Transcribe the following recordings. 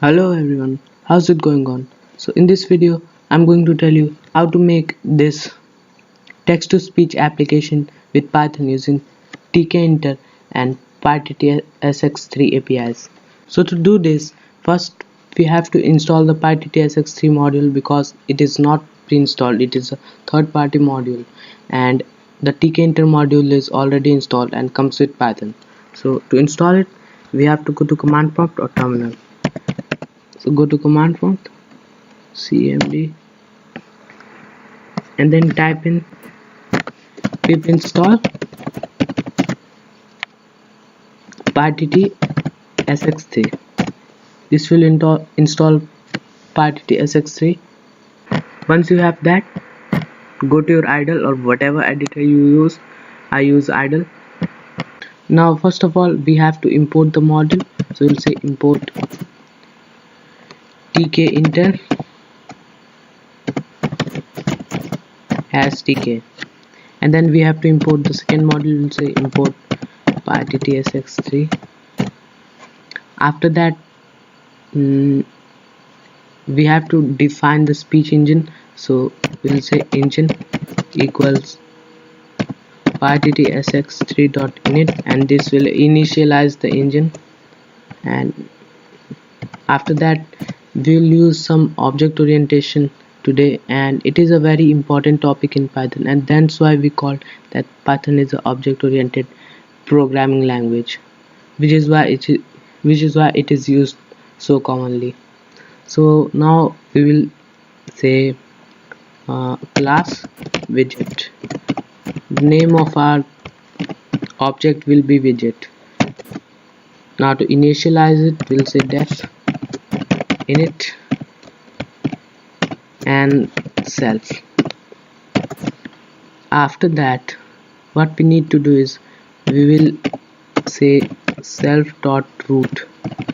Hello everyone, how's it going on? So in this video, I'm going to tell you how to make this text-to-speech application with Python using Tkinter and Pyttsx3 APIs. So to do this, first we have to install the Pyttsx3 module because it is not pre-installed, it is a third-party module, and the Tkinter module is already installed and comes with Python. So to install it, we have to go to command prompt or terminal. So go to command prompt, cmd, and then type in pip install pyttsx3. This will install pyttsx3. Once you have that, go to your idle or whatever editor you use. I use idle. Now first of all, we have to import the module. So we'll say import tkinter as tk, and then we have to import the second module. We'll say import pyttsx3. After that, we have to define the speech engine. So we'll say engine equals pyttsx3.init, and this will initialize the engine. And after that, we'll use some object orientation today, and it is a very important topic in Python, and that's why we call that Python is an object oriented programming language, which is why it is used so commonly. So now we will say class widget. The name of our object will be widget. Now to initialize it, we'll say def init and self. After that, what we need to do is we will say self.root.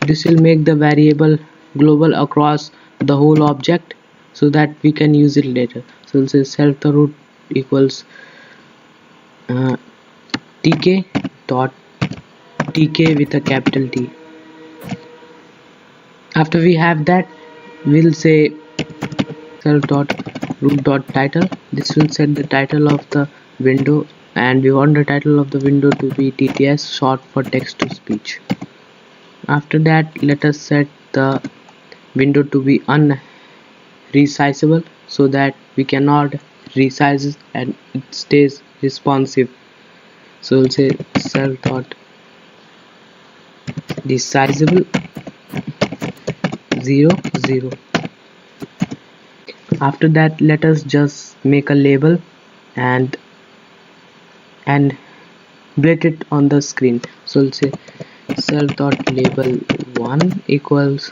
This will make the variable global across the whole object so that we can use it later. So we'll say self.root equals tk with a capital T. After we have that, we'll say self.root.title. This will set the title of the window, and we want the title of the window to be TTS, short for text to speech. After that, let us set the window to be unresizable so that we cannot resize it and it stays responsive. So we'll say self.resizable 0 0. After that, let us just make a label and blurt it on the screen. So we'll say self.label1 equals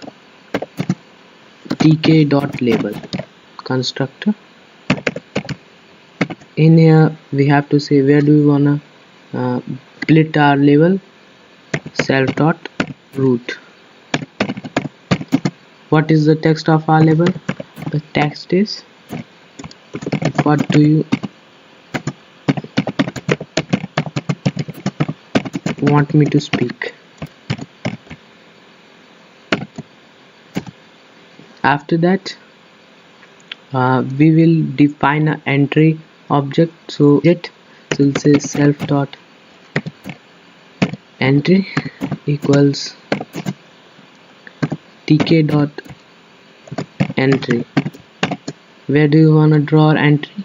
tk.label constructor. In here we have to say where do we wanna split our label. Self.root. What is the text of our label? The text is what do you want me to speak. After that, we will define an entry object. So we'll say self.entry equals tk.entry. Where do you want to draw our entry?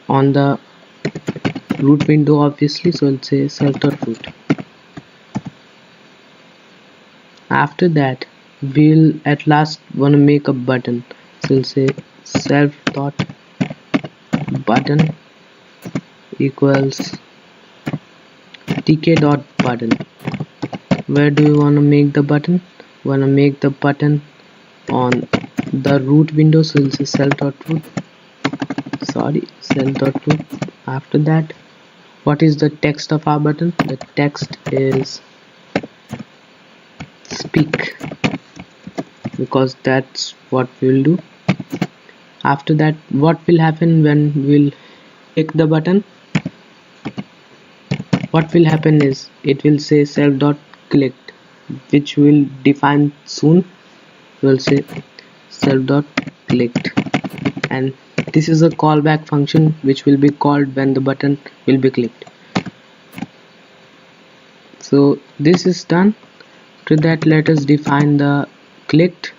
On the root window, obviously. So we'll say self.root. After that, we'll at last want to make a button. So we'll say self.button equals tk.button. Where do you want to make the button? Want to make the button on the root window. So we'll say self.root. After that, what is the text of our button? The text is speak, because that's what we'll do. After that, what will happen when we'll click the button? What will happen is it will say self.clicked, which we'll define soon. we'll say self.clicked, and this is a callback function which will be called when the button will be clicked. So this is done. To that, let us define the clicked.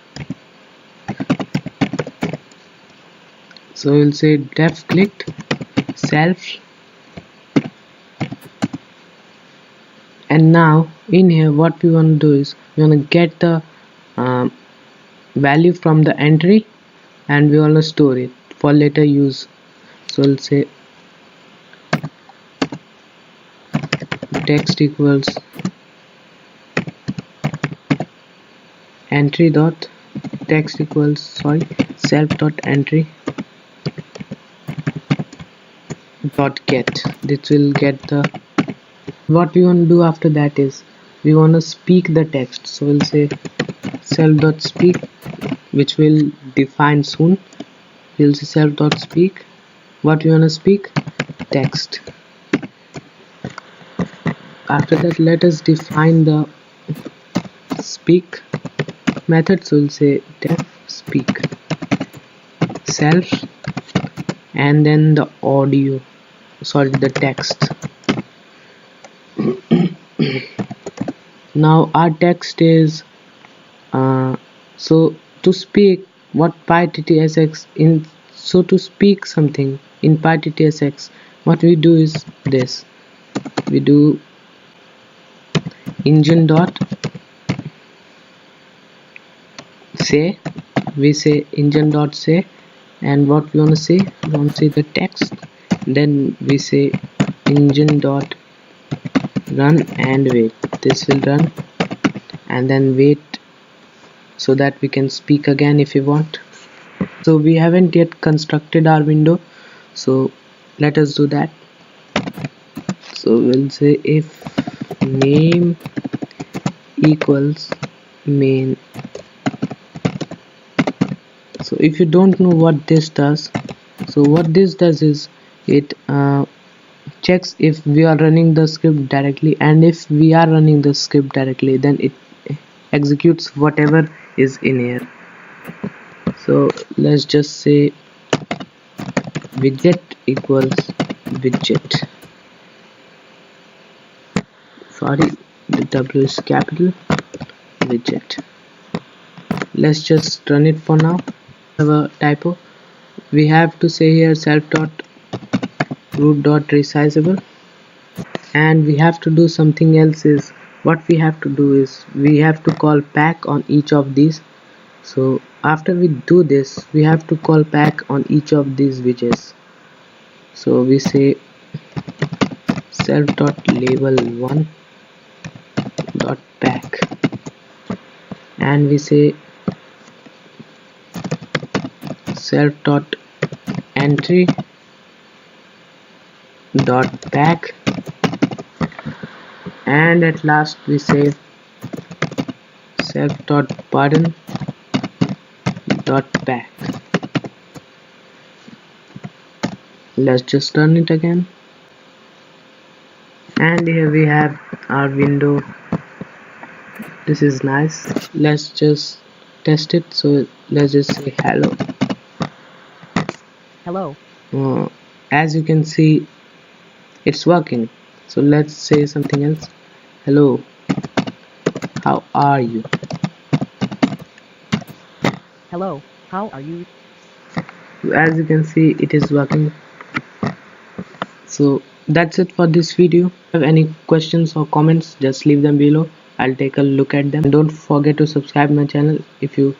So we'll say def clicked self, and now in here what we want to do is we want to get the value from the entry, and we want to store it for later use. So we'll say text equals entry dot text equals self dot entry dot get. This will get the what we want to do after that is we want to speak the text. So we'll say self dot speak, which will define soon. We'll say self dot speak. What we want to speak? Text. After that, let us define the speak method. So we'll say def speak self, and then the audio, the text. Now our text is so to speak what Pyttsx in. So to speak something in Pyttsx, what we do is this: we do engine dot say, we say engine dot say, and what we want to say, we want to say the text. Then we say engine dot run and wait. This will run and then wait so that we can speak again if we want. So we haven't yet constructed our window, so let us do that. So we'll say if name equals main. So if you don't know what this does, so what this does is it checks if we are running the script directly, and if we are running the script directly, then it executes whatever is in here. So let's just say widget equals widget. The W is capital, widget. Let's just run it for now. Have a typo. We have to say here self.root.resizable, and we have to do something else. Is what we have to do is we have to call pack on each of these. So after we do this, we have to call pack on each of these widgets. So we say self.label1.pack, and we say self.entry.pack, and at last we say self.button.pack. Let's just run it again, and here we have our window. This is nice. Let's just test it. So let's just say hello. As you can see, it's working. So let's say something else. Hello, how are you? Hello, how are you? As you can see, it is working. So that's it for this video. If you have any questions or comments, just leave them below. I'll take a look at them. And don't forget to subscribe my channel if you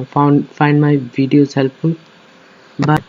find my videos helpful. Bye.